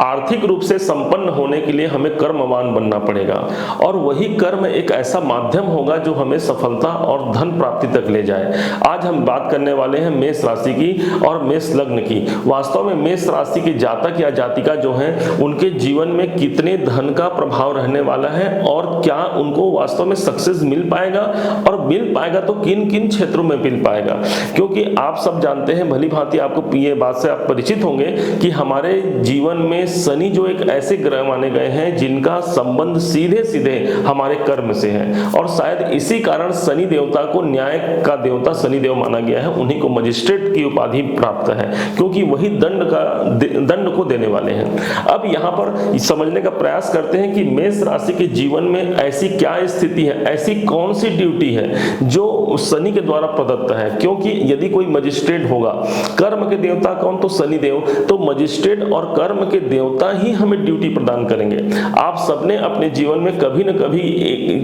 आर्थिक रूप से संपन्न होने के लिए हमें कर्मवान बनना पड़ेगा, और वही कर्म एक ऐसा माध्यम होगा जो हमें सफलता और धन प्राप्ति तक ले जाए। आज हम बात करने वाले हैं मेष राशि की और मेष लग्न की। वास्तव में मेष राशि के जातक या जातिका जो हैं उनके जीवन में कितने धन का प्रभाव रहने वाला है और क्या उनको वास्तव में सक्सेस मिल पाएगा, और मिल पाएगा तो किन किन क्षेत्रों में मिल पाएगा। क्योंकि आप सब जानते हैं, भली भांति आपको ये बात से आप परिचित होंगे कि हमारे जीवन में शनि जो एक ऐसे ग्रह माने गए हैं जिनका संबंध सीधे सीधे हमारे कर्म से है, और शायद इसी कारण शनि देवता को न्याय का देवता शनि देव माना गया है। उन्हीं को मजिस्ट्रेट की उपाधि प्राप्त है, क्योंकि वही दंड को देने वाले हैं। अब यहाँ पर समझने का प्रयास करते हैं कि मेष राशि के जीवन में ऐसी क्या स्थिति है, ऐसी कौन सी ड्यूटी है जो शनि के द्वारा प्रदत्त है। क्योंकि यदि कोई मजिस्ट्रेट होगा, कर्म के देवता कौन, तो शनि देव, तो मजिस्ट्रेट और कर्म के देवता ही हमें ड्यूटी प्रदान करेंगे। आप सबने अपने जीवन में कभी न कभी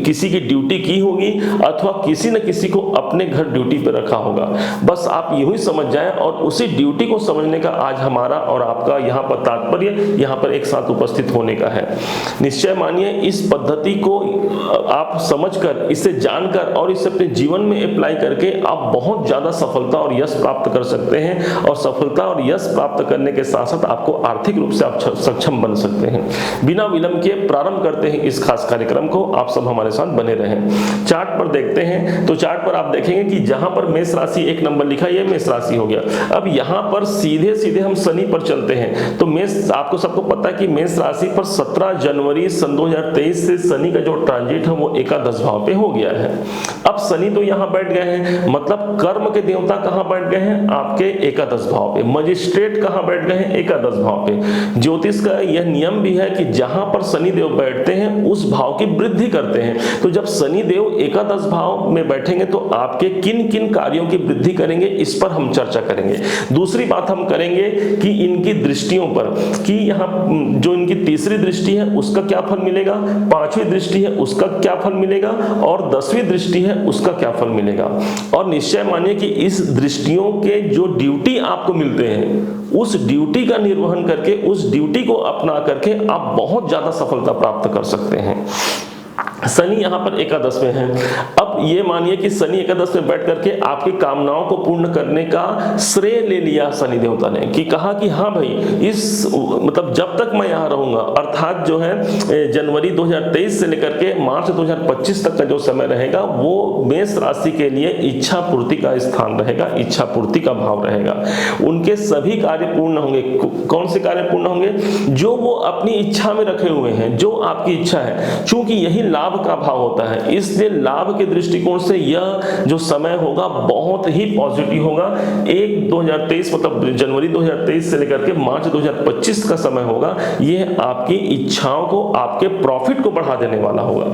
किसी की ड्यूटी की होगी अथवा किसी न किसी को अपने घर ड्यूटी पर रखा होगा। बस आप यूं ही समझ जाएं, और उसी ड्यूटी को समझने का आज हमारा और आपका यहाँ पर तात्पर्य, यहाँ पर एक साथ उपस्थित होने का है। निश्चय मानिए इस पद्धति को आप समझकर, इसे जानकर और इसे अपने जीवन में अप्लाई करके आप बहुत ज्यादा सफलता और यश प्राप्त कर सकते हैं, और सफलता और यश प्राप्त करने के साथ साथ आपको आर्थिक रूप से आप सक्षम बन सकते हैं। बिना विलंब के प्रारंभ करते हैं इस खास कार्यक्रम को। आप सब हमारे साथ बने रहें। चार्ट पर देखते हैं तो चार्ट पर आप देखेंगे कि जहां पर मेष राशि 1 नंबर लिखा है, ये मेष राशि हो गया। अब यहां पर सीधे सीधे हम शनि पर चलते हैं तो मेष, आपको सबको पता है कि मेष राशि पर 17 जनवरी सन 2023 से शनि का जो ट्रांजिट है वो एकादश भाव पे हो गया है। अब शनि तो यहाँ बैठ गए हैं, मतलब कर्म के देवता कहाँ बैठ गए हैं, आपके एकादश भाव पे। मजिस्ट्रेट कहाँ बैठ गए हैं, एकादश भाव पे। ज्योतिष का यह नियम भी है कि जहां पर शनि देव बैठते हैं उस भाव की वृद्धि करते हैं। तो जब शनि देव एकादश भाव में बैठेंगे तो आपके किन किन कार्यों की वृद्धि करेंगे, इस पर हम चर्चा करेंगे। दूसरी बात हम करेंगे कि इनकी दृष्टियों पर, कि यहाँ जो इनकी तीसरी दृष्टि है उसका क्या फल मिलेगा, 5वीं दृष्टि है उसका क्या फल मिलेगा, और 10वीं दृष्टि है उसका क्या फल मिलेगा। और निश्चय मानिए कि इस दृष्टियों के जो ड्यूटी आपको मिलते हैं, उस ड्यूटी का निर्वहन करके, उस ड्यूटी को अपना करके आप बहुत ज्यादा सफलता प्राप्त कर सकते हैं। शनि यहाँ पर एकादश में है। अब ये मानिए कि शनि एकादश में बैठ करके आपकी कामनाओं को पूर्ण करने का श्रेय ले लिया शनि देवता ने, कि कहा कि हाँ भाई, इस मतलब जब तक मैं यहाँ रहूंगा, अर्थात जो है जनवरी 2023 से लेकर के मार्च 2025 तक का जो समय रहेगा वो मेष राशि के लिए इच्छा पूर्ति का स्थान रहेगा, इच्छा पूर्ति का भाव रहेगा। उनके सभी कार्य पूर्ण होंगे। कौन से कार्य पूर्ण होंगे, जो वो अपनी इच्छा में रखे हुए हैं, जो आपकी इच्छा है। चूंकि यही लाभ का भाव होता है, इसलिए लाभ के दृष्टिकोण से यह जो समय होगा बहुत ही पॉजिटिव होगा। 2023 मतलब जनवरी 2023 से लेकर के मार्च 2025 का समय होगा, यह आपकी इच्छाओं को, आपके प्रॉफिट को बढ़ा देने वाला होगा।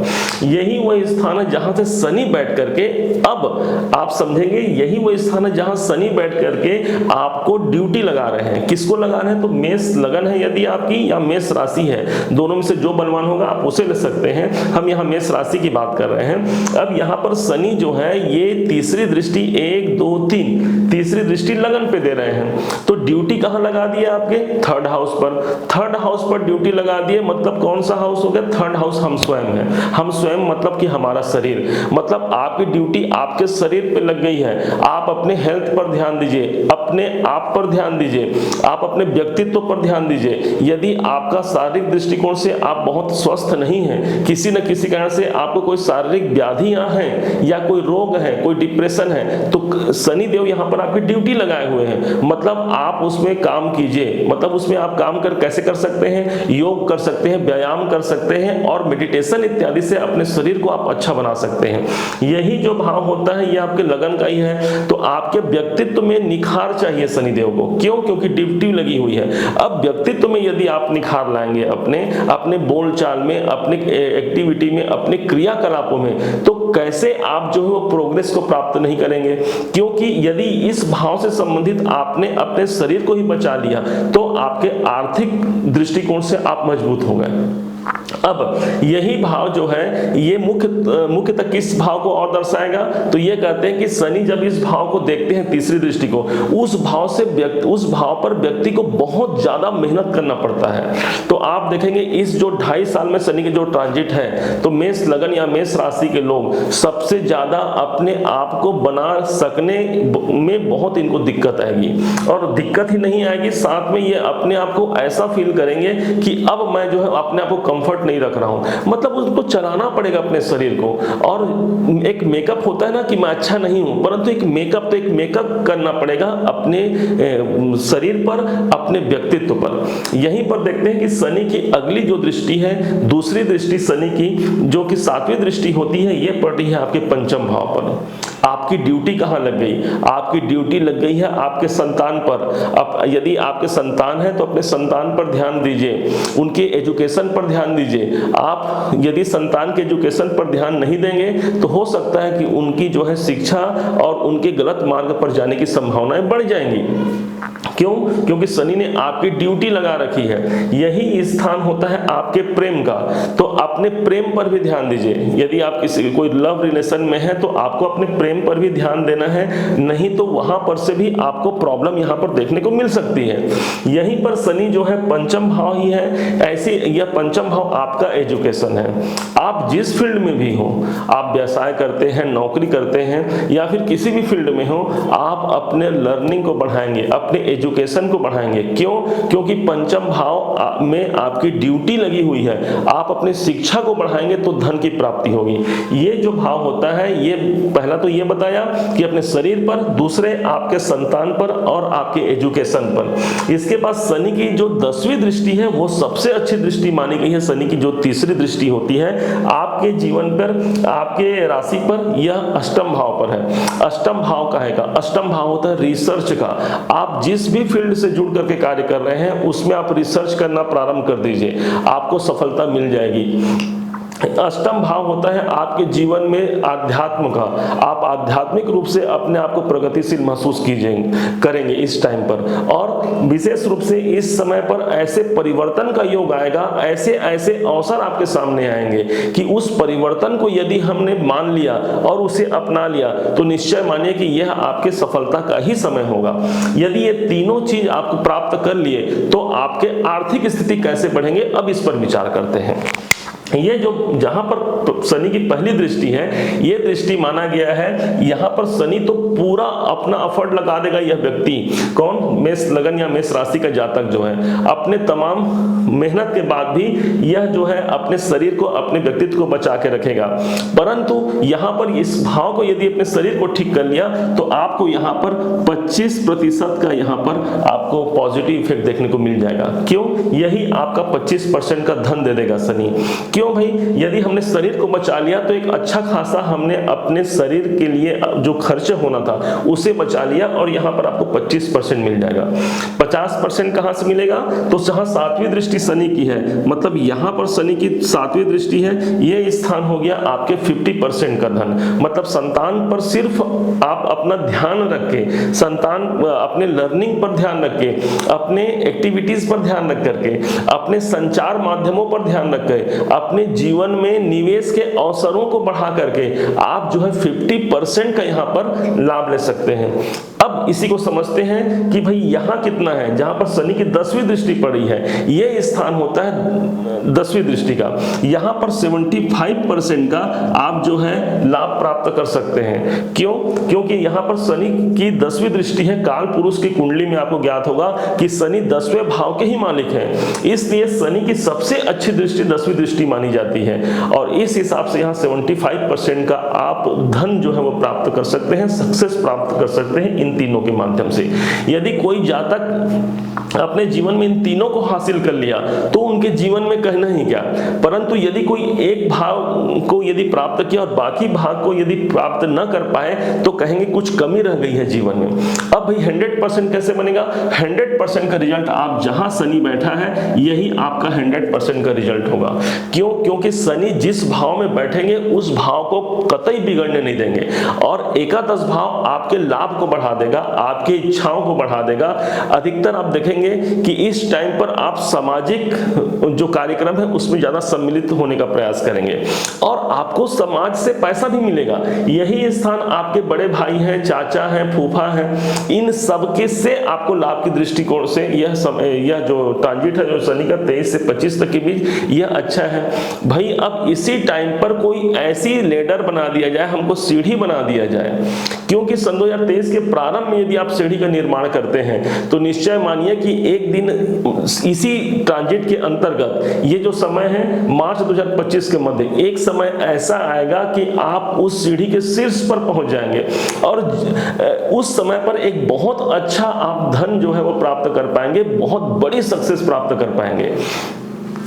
यही वह स्थान है जहां से शनि बैठ करके, अब आप समझेंगे, यही वह स्थान है जहां शनि बैठ करके आपको ड्यूटी लगा रहे हैं। किसको लगा रहे हैं, तो मेष लगन है यदि आपकी, या मेष राशि है, दोनों में से जो बलवान होगा आप उसे ले सकते हैं। हम यहाँ मेष राशि की बात कर रहे हैं। अब यहाँ पर शनि जो है ये तीसरी दृष्टि, 1 2 3 तीसरी दृष्टि लगन पे दे रहे हैं। तो ड्यूटी कहाँ लगा दी है, आपके 3rd हाउस पर। 3rd हाउस पर ड्यूटी लगा दी है, मतलब कौन सा हाउस हो गया, 3rd हाउस हम स्वयं है। हम स्वयं मतलब कि हमारा शरीर, मतलब आपकी ड्यूटी आपके शरीर पे लग गई है। आप अपने हेल्थ पर ध्यान दीजिए, अपने आप पर ध्यान दीजिए, आप अपने व्यक्तित्व पर ध्यान दीजिए। यदि आपका शारीरिक दृष्टिकोण से आप बहुत स्वस्थ नहीं है, किसी न किसी कारण से आपको कोई शारीरिक व्याधियां हैं या कोई रोग है, कोई डिप्रेशन है, तो शनि देव यहाँ पर आपकी ड्यूटी लगाए हुए हैं। मतलब आप उसमें काम कीजिए, मतलब उसमें आप काम कैसे कर सकते हैं, योग कर सकते हैं, व्यायाम कर सकते हैं, और मेडिटेशन इत्यादि से अपने शरीर को आप अच्छा बना सकते हैं। यही जो भाव होता है ये आपके लगन का ही है। तो आपके व्यक्तित्व में निखार चाहिए शनि देव को, क्यों, क्योंकि ड्यूटी लगी हुई है। अब व्यक्तित्व में यदि आप निखार लाएंगे, अपने बोलचाल में, अपने एक्टिविटी में, अपने क्रियाकलापों में, तो कैसे आप जो है वो प्रोग्रेस को प्राप्त नहीं करेंगे। क्योंकि यदि इस भाव से संबंधित आपने अपने शरीर को ही बचा लिया तो आपके आर्थिक दृष्टिकोण से आप मजबूत हो गए। अब यही भाव जो है ये मुख्यतः किस भाव को और दर्शाएगा, तो ये कहते हैं कि शनि जब इस भाव को देखते हैं तीसरी दृष्टि को, उस भाव पर व्यक्ति को बहुत ज्यादा मेहनत करना पड़ता है। तो आप देखेंगे इस जो 2.5 साल में शनि के जो ट्रांजिट है, तो मेष लगन या मेष राशि के लोग सबसे ज्यादा अपने आप को बना सकने में बहुत इनको दिक्कत आएगी, और दिक्कत ही नहीं आएगी, साथ में ये अपने आप को ऐसा फील करेंगे कि अब मैं जो है अपने आप को कंफर्ट नहीं रख रहा हूं, मतलब उसको चलाना पड़ेगा अपने शरीर को। और एक मेकअप होता है ना कि मैं अच्छा नहीं हूं, परंतु एक मेकअप करना पड़ेगा अपने शरीर पर, अपने व्यक्तित्व पर। यहीं पर देखते हैं कि शनि की अगली जो दृष्टि है, दूसरी दृष्टि शनि की जो कि 7वीं दृष्टि होती है, ये पड़ रही है आपके पंचम भाव पर। आपकी ड्यूटी कहां लग गई? आपकी ड्यूटी लग गई है आपके संतान पर। अब यदि आपके संतान है तो अपने संतान पर ध्यान दीजिए, उनके एजुकेशन पर ध्यान दीजिए। आप यदि संतान के एजुकेशन पर ध्यान नहीं देंगे तो हो सकता है कि उनकी जो है शिक्षा और उनके गलत मार्ग पर जाने की संभावनाएं बढ़ जाएंगी। क्यों? क्योंकि शनि ने आपकी ड्यूटी लगा रखी है। यही स्थान होता है आपके प्रेम का, तो अपने प्रेम पर भी ध्यान दीजिए। यदि आप किसी कोई लव रिलेशन में है तो आपको अपने प्रेम पर भी ध्यान देना है, नहीं तो वहां पर से भी आपको प्रॉब्लम यहां पर देखने को मिल सकती है। यहीं पर शनि जो है पंचम भाव ही है, ऐसे यह पंचम भाव आपका एजुकेशन है। आप जिस फील्ड में भी हो, आप व्यवसाय करते हैं, नौकरी करते हैं या फिर किसी भी फील्ड में हो, आप अपने लर्निंग को बढ़ाएंगे, अपने एजुकेशन को बढ़ाएंगे। क्यों? क्योंकि पंचम भाव में आपकी ड्यूटी लगी हुई है। आप अपनी शिक्षा को बढ़ाएंगे तो धन की प्राप्ति होगी। ये जो भाव होता है, ये पहला तो ये बताया कि अपने शरीर पर, दूसरे आपके संतान पर और आपके एजुकेशन पर। इसके बाद शनि की जो 10वीं दृष्टि है वो सबसे अच्छी दृष्टि मानी गई है। शनि की जो तीसरी दृष्टि होती है आपके जीवन पर, आपके राशि पर, यह अष्टम भाव पर है। अष्टम भाव का है, अष्टम भाव होता है रिसर्च का। आप जिस भी फील्ड से जुड़ करके कार्य कर रहे हैं उसमें आप रिसर्च करना प्रारंभ कर दीजिए, आपको सफलता मिल जाएगी। अष्टम भाव होता है आपके जीवन में आध्यात्म का। आप आध्यात्मिक रूप से अपने आप को प्रगतिशील महसूस करेंगे इस टाइम पर, और विशेष रूप से इस समय पर ऐसे परिवर्तन का योग आएगा, ऐसे ऐसे अवसर आपके सामने आएंगे कि उस परिवर्तन को यदि हमने मान लिया और उसे अपना लिया तो निश्चय मानिए कि यह आपके सफलता का ही समय होगा। यदि ये तीनों चीज आप प्राप्त कर लिए तो आपके आर्थिक स्थिति कैसे बढ़ेंगे, अब इस पर विचार करते हैं। ये जो जहां पर शनि की पहली दृष्टि है, ये दृष्टि माना गया है, यहां पर शनि तो पूरा अपना एफर्ट लगा देगा यह व्यक्ति। कौन? मेष लगन या मेष राशि का जातक जो है, अपने तमाम मेहनत के बाद भी यह जो है अपने शरीर को, अपने व्यक्तित्व को बचा के रखेगा। परंतु यहां पर इस भाव को यदि अपने शरीर को ठीक कर लिया तो आपको यहां पर 25% का यहां पर आपको पॉजिटिव इफेक्ट देखने को मिल जाएगा। क्यों? यही आपका 25% का धन दे देगा शनि। क्यों भाई? यदि हमने शरीर को बचा लिया तो एक अच्छा खासा हमने अपने शरीर के लिए जो खर्च होना था उसे बचा लिया, और यहां पर आपको 25% मिल जाएगा। 50% कहां से मिलेगा? तो जहां 7वीं दृष्टि शनि की है, मतलब यहां पर शनि की 7वीं दृष्टि है, यह स्थान हो गया आपके 50% का धन। मतलब संतान पर सिर्फ आप अपना ध्यान रख के, संतान अपने लर्निंग पर ध्यान रख के, अपने एक्टिविटीज पर ध्यान रख करके, अपने संचार माध्यमों पर ध्यान रख के, अपने जीवन में निवेश के अवसरों को बढ़ा करके आप जो है 50% का यहां पर लाभ ले सकते हैं। अब इसी को समझते हैं कि भाई यहां कितना है। जहां पर शनि की 10वीं दृष्टि पड़ी है, यह स्थान होता है 10वीं दृष्टि का। यहां पर 75% का आप जो है लाभ प्राप्त कर सकते हैं। क्यों? क्योंकि यहां पर शनि की 10वीं दृष्टि है। काल पुरुष की कुंडली में आपको ज्ञात होगा कि शनि 10वें भाव के ही मालिक हैं, इसलिए शनि की सबसे अच्छी दृष्टि 10वीं दृष्टि मानी जाती है। और इस हिसाब से यहाँ 75% का आप धन जो है वो प्राप्त कर सकते हैं, सक्सेस प्राप्त कर सकते हैं इन तीनों के माध्यम से। यदि कोई जातक अपने जीवन में इन तीनों को हासिल कर लिया तो उनके जीवन में कहना ही क्या। परंतु यदि कोई एक भाव को यदि प्राप्त किया और बाकी भाग को यदि प्राप्त न कर पाए तो कहेंगे कुछ कमी रह गई है जीवन में। अब भाई 100% कैसे बनेगा? 100% का रिजल्ट आप जहां शनि बैठा है यही आपका 100% का रिजल्ट होगा। क्यों? क्योंकि शनि जिस भाव में बैठेंगे उस भाव को कतई बिगड़ने नहीं देंगे, और एकादश भाव आपके लाभ को बढ़ा देगा, आपकी इच्छाओं को बढ़ा देगा। अधिकतर आप देखेंगे कि इस टाइम पर आप सामाजिक जो कार्यक्रम है उसमें ज्यादा सम्मिलित होने का प्रयास करेंगे, और आपको समाज से पैसा भी मिलेगा। यही स्थान आपके बड़े भाई हैं, चाचा हैं, फूफा हैं, इन सबके से आपको लाभ की दृष्टिकोण से यह जो ट्रांजिट है जो शनि का 23 से 25 तक के बीच, यह अच्छा है। भाई अब इसी टाइम पर कोई ऐसी लेडर बना दिया जाए, हमको सीढ़ी बना दिया जाए, क्योंकि सन 2023 के प्रारंभ में यदि आप सीढ़ी का निर्माण करते हैं तो निश्चय मानिए कि एक दिन इसी ट्रांजिट के अंतर्गत, ये जो समय है मार्च 2025 के मध्य, एक समय ऐसा आएगा कि आप उस सीढ़ी के शीर्ष पर पहुंच जाएंगे, और उस समय पर एक बहुत अच्छा आप धन जो है वो प्राप्त कर पाएंगे, बहुत बड़ी सक्सेस प्राप्त कर पाएंगे।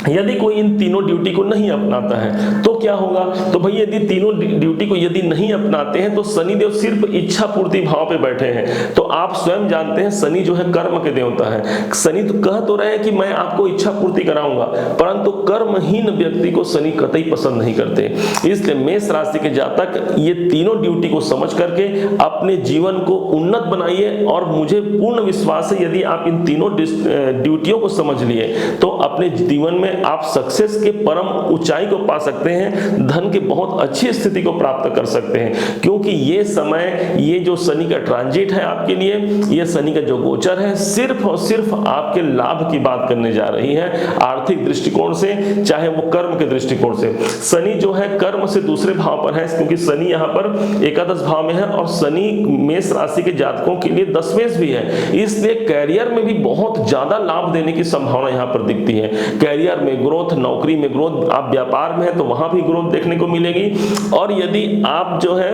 यदि कोई इन तीनों ड्यूटी को नहीं अपनाता है तो क्या होगा? तो भाई यदि तीनों ड्यूटी को यदि नहीं अपनाते हैं तो शनिदेव सिर्फ इच्छा पूर्ति भाव पे बैठे हैं। तो आप स्वयं जानते हैं शनि जो है कर्म के देवता है। शनि तो कह तो रहे हैं कि मैं आपको इच्छा पूर्ति कराऊंगा, परंतु कर्महीन व्यक्ति को शनि कतई पसंद नहीं करते। इसलिए मेष राशि के जातक ये तीनों ड्यूटी को समझ करके अपने जीवन को उन्नत बनाइए, और मुझे पूर्ण विश्वास है यदि आप इन तीनों ड्यूटियों को समझ लिए तो अपने जीवन में आप सक्सेस के परम ऊंचाई को पा सकते हैं, धन की बहुत अच्छी स्थिति को प्राप्त कर सकते हैं। क्योंकि ये समय, ये जो शनि का ट्रांजिट है आपके लिए, ये शनि का जो गोचर है, सिर्फ और सिर्फ आपके लाभ की बात करने जा रही है, आर्थिक दृष्टिकोण से, चाहे वो कर्म के दृष्टिकोण से। शनि जो है कर्म से दूसरे भाव पर है, क्योंकि शनि यहाँ पर एकादश भाव में है, और शनि मेष राशि के जातकों के लिए दशमेश भी है, इसलिए कैरियर में भी बहुत ज्यादा लाभ देने की संभावना यहाँ पर दिखती है। कैरियर में ग्रोथ, नौकरी में ग्रोथ, आप व्यापार में है तो वहां भी ग्रोथ देखने को मिलेगी, और यदि आप जो है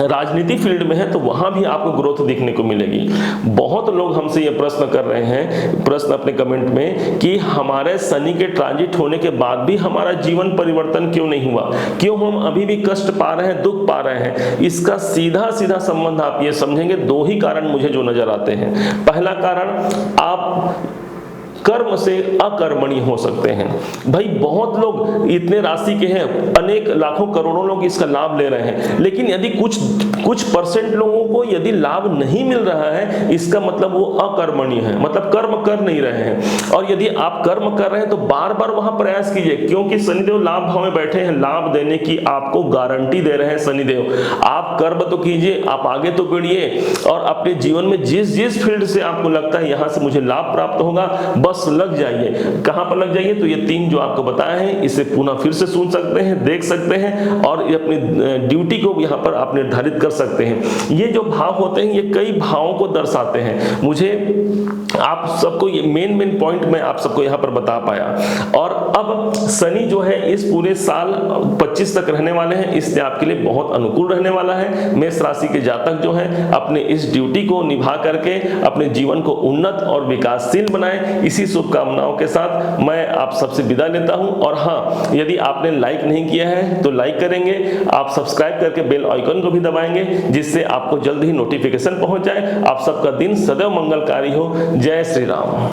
राजनीति फील्ड में है तो वहां भी आपको ग्रोथ देखने को मिलेगी। बहुत लोग हमसे ये प्रश्न कर रहे हैं, प्रश्न अपने कमेंट में, कि हमारे शनि के ट्रांजिट होने के बाद भी हमारा जीवन परिवर्तन क्यों नहीं हुआ, क्यों हम अभी भी कष्ट पा रहे हैं, दुख पा रहे हैं। इसका सीधा सीधा संबंध आप ये समझेंगे, दो ही कारण मुझे जो नजर आते हैं। पहला कारण, आप कर्म से अकर्मणी हो सकते हैं। भाई बहुत लोग इतने राशि के हैं, अनेक लाखों करोड़ों लोग इसका लाभ ले रहे हैं, लेकिन यदि कुछ परसेंट लोगों को यदि लाभ नहीं मिल रहा है, इसका मतलब वो अकर्मणीय है, मतलब कर्म कर नहीं रहे हैं। और यदि आप कर्म कर रहे हैं तो बार बार वहां प्रयास कीजिए, क्योंकि शनिदेव लाभ भाव में बैठे हैं, लाभ देने की आपको गारंटी दे रहे हैं शनिदेव। आप कर्म तो कीजिए, आप आगे तो बढ़िए, और अपने जीवन में जिस फील्ड से आपको लगता है यहां से मुझे लाभ प्राप्त होगा, बस लग जाइए। कहां पर लग जाइए? तो ये तीन जो आपको बताया है, इसे पुनः फिर से सुन सकते हैं, देख सकते हैं, और ये अपनी ड्यूटी को यहां पर आप निर्धारित कर सकते हैं। ये जो भाव होते हैं ये कई भावों को दर्शाते हैं। मुझे आप सबको ये मेन पॉइंट मैं आप सबको यहां पर बता पाया। और अब शनि जो है इस पूरे साल 25 तक रहने वाले हैं, इसलिए आपके लिए बहुत अनुकूल रहने वाला है। मेष राशि के जातक जो है अपने इस ड्यूटी को निभा करके अपने जीवन को उन्नत और विकासशील बनाए, इसी शुभकामनाओं के साथ मैं आप सबसे विदा लेता हूं। और हाँ, यदि आपने लाइक नहीं किया है तो लाइक करेंगे, आप सब्सक्राइब करके बेल आइकन को भी दबाएंगे, जिससे आपको जल्द ही नोटिफिकेशन पहुंच जाए। आप सबका दिन सदैव मंगलकारी हो। जय श्री राम।